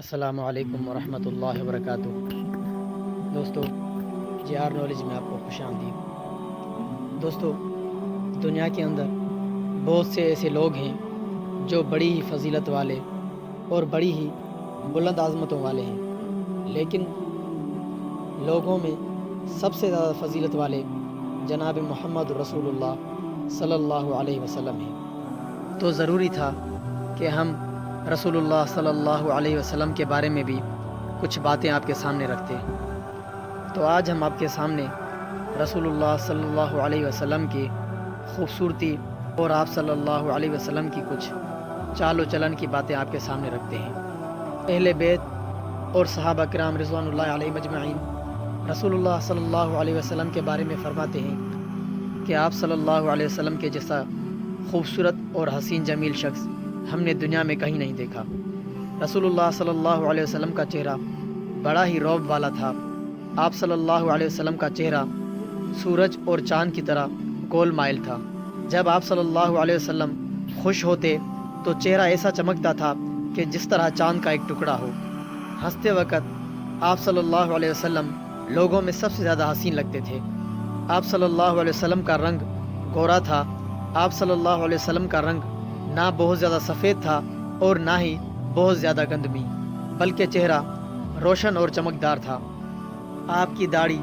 السلام علیکم ورحمۃ اللہ وبرکاتہ۔ دوستو، جے آر نالج میں آپ کو خوش آمدید۔ دوستو، دنیا کے اندر بہت سے ایسے لوگ ہیں جو بڑی ہی فضیلت والے اور بڑی ہی بلند عظمتوں والے ہیں، لیکن لوگوں میں سب سے زیادہ فضیلت والے جناب محمد رسول اللہ صلی اللہ علیہ وسلم ہیں۔ تو ضروری تھا کہ ہم رسول اللہ صلی اللہ علیہ وسلم کے بارے میں بھی کچھ باتیں آپ کے سامنے رکھتے ہیں۔ تو آج ہم آپ کے سامنے رسول اللہ صلی اللہ علیہ وسلم کی خوبصورتی اور آپ صلی اللہ علیہ وسلم کی کچھ چال و چلن کی باتیں آپ کے سامنے رکھتے ہیں۔ اہل بیت اور صحابہ کرام رضوان اللہ علیہ مجمعین رسول اللہ صلی اللہ علیہ وسلم کے بارے میں فرماتے ہیں کہ آپ صلی اللہ علیہ وسلم کے جیسا خوبصورت اور حسین جمیل شخص ہم نے دنیا میں کہیں نہیں دیکھا۔ رسول اللہ صلی اللہ علیہ وسلم کا چہرہ بڑا ہی رعب والا تھا۔ آپ صلی اللہ علیہ وسلم کا چہرہ سورج اور چاند کی طرح گول مائل تھا۔ جب آپ صلی اللہ علیہ وسلم خوش ہوتے تو چہرہ ایسا چمکتا تھا کہ جس طرح چاند کا ایک ٹکڑا ہو۔ ہنستے وقت آپ صلی اللہ علیہ وسلم لوگوں میں سب سے زیادہ حسین لگتے تھے۔ آپ صلی اللہ علیہ وسلم کا رنگ گورا تھا۔ آپ صلی اللہ علیہ وسلم کا رنگ نہ بہت زیادہ سفید تھا اور نہ ہی بہت زیادہ گندمی، بلکہ چہرہ روشن اور چمکدار تھا۔ آپ کی داڑھی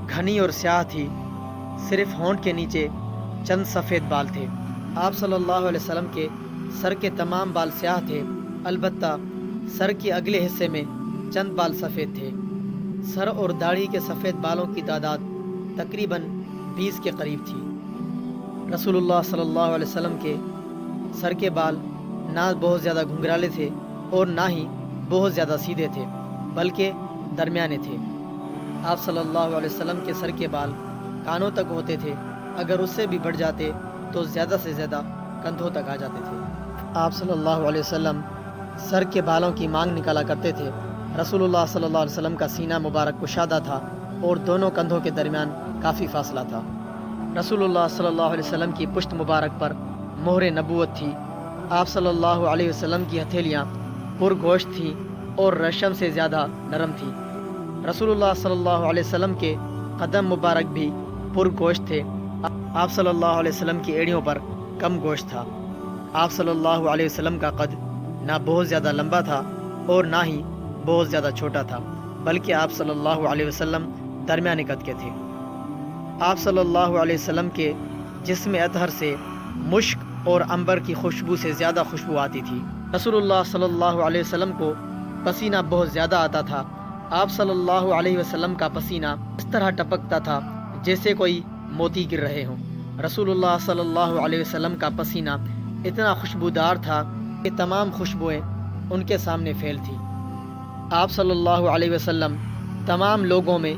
گھنی اور سیاہ تھی، صرف ہونٹ کے نیچے چند سفید بال تھے۔ آپ صلی اللہ علیہ وسلم کے سر کے تمام بال سیاہ تھے، البتہ سر کے اگلے حصے میں چند بال سفید تھے۔ سر اور داڑھی کے سفید بالوں کی تعداد تقریباً 20 کے قریب تھی۔ رسول اللہ صلی اللہ علیہ وسلم کے سر کے بال نہ بہت زیادہ گھنگرالے تھے اور نہ ہی بہت زیادہ سیدھے تھے، بلکہ درمیانے تھے۔ آپ صلی اللہ علیہ وسلم کے سر کے بال کانوں تک ہوتے تھے، اگر اس سے بھی بڑھ جاتے تو زیادہ سے زیادہ کندھوں تک آ جاتے تھے۔ آپ صلی اللہ علیہ وسلم سر کے بالوں کی مانگ نکالا کرتے تھے۔ رسول اللہ صلی اللہ علیہ وسلم کا سینہ مبارک کشادہ تھا اور دونوں کندھوں کے درمیان کافی فاصلہ تھا۔ رسول اللہ صلی اللہ علیہ وسلم کی پشت مبارک پر مہر نبوت تھی۔ آپ صلی اللہ علیہ وسلم کی ہتھیلیاں پر گوشت تھیں اور ریشم سے زیادہ نرم تھی۔ رسول اللہ صلی اللہ علیہ وسلم کے قدم مبارک بھی پر گوشت تھے۔ آپ صلی اللہ علیہ وسلم کی ایڑیوں پر کم گوشت تھا۔ آپ صلی اللہ علیہ وسلم کا قد نہ بہت زیادہ لمبا تھا اور نہ ہی بہت زیادہ چھوٹا تھا، بلکہ آپ صلی اللہ علیہ وسلم درمیانے قد کے تھے۔ آپ صلی اللہ علیہ وسلم کے جسم اطہر سے مشک اور عنبر کی خوشبو سے زیادہ خوشبو آتی تھی۔ رسول اللہ صلی اللہ علیہ وسلم کو پسینہ بہت زیادہ آتا تھا۔ آپ صلی اللہ علیہ وسلم کا پسینہ اس طرح ٹپکتا تھا جیسے کوئی موتی گر رہے ہوں۔ رسول اللہ صلی اللہ علیہ وسلم کا پسینہ اتنا خوشبودار تھا کہ تمام خوشبوئیں ان کے سامنے پھیل تھیں۔ آپ صلی اللہ علیہ وسلم تمام لوگوں میں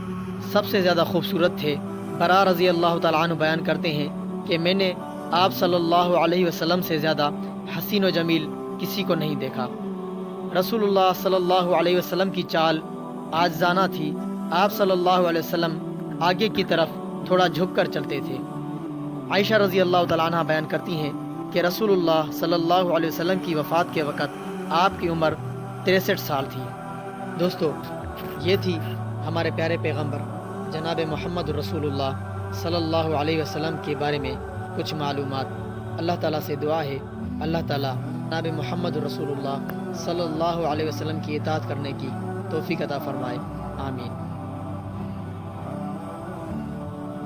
سب سے زیادہ خوبصورت تھے۔ برا رضی اللہ تعالیٰ عنہ بیان کرتے ہیں کہ میں نے آپ صلی اللہ علیہ وسلم سے زیادہ حسین و جمیل کسی کو نہیں دیکھا۔ رسول اللہ صلی اللہ علیہ وسلم کی چال عاجزانہ تھی۔ آپ صلی اللہ علیہ وسلم آگے کی طرف تھوڑا جھک کر چلتے تھے۔ عائشہ رضی اللہ تعالیٰ عنہ بیان کرتی ہیں کہ رسول اللہ صلی اللہ علیہ وسلم کی وفات کے وقت آپ کی عمر 63 سال تھی۔ دوستو، یہ تھی ہمارے پیارے پیغمبر جناب محمد رسول اللہ صلی اللہ علیہ وسلم کے بارے میں کچھ معلومات۔ اللہ تعالیٰ سے دعا ہے اللہ تعالیٰ جناب محمد رسول اللہ صلی اللہ علیہ وسلم کی اطاعت کرنے کی توفیق عطا فرمائے، آمین۔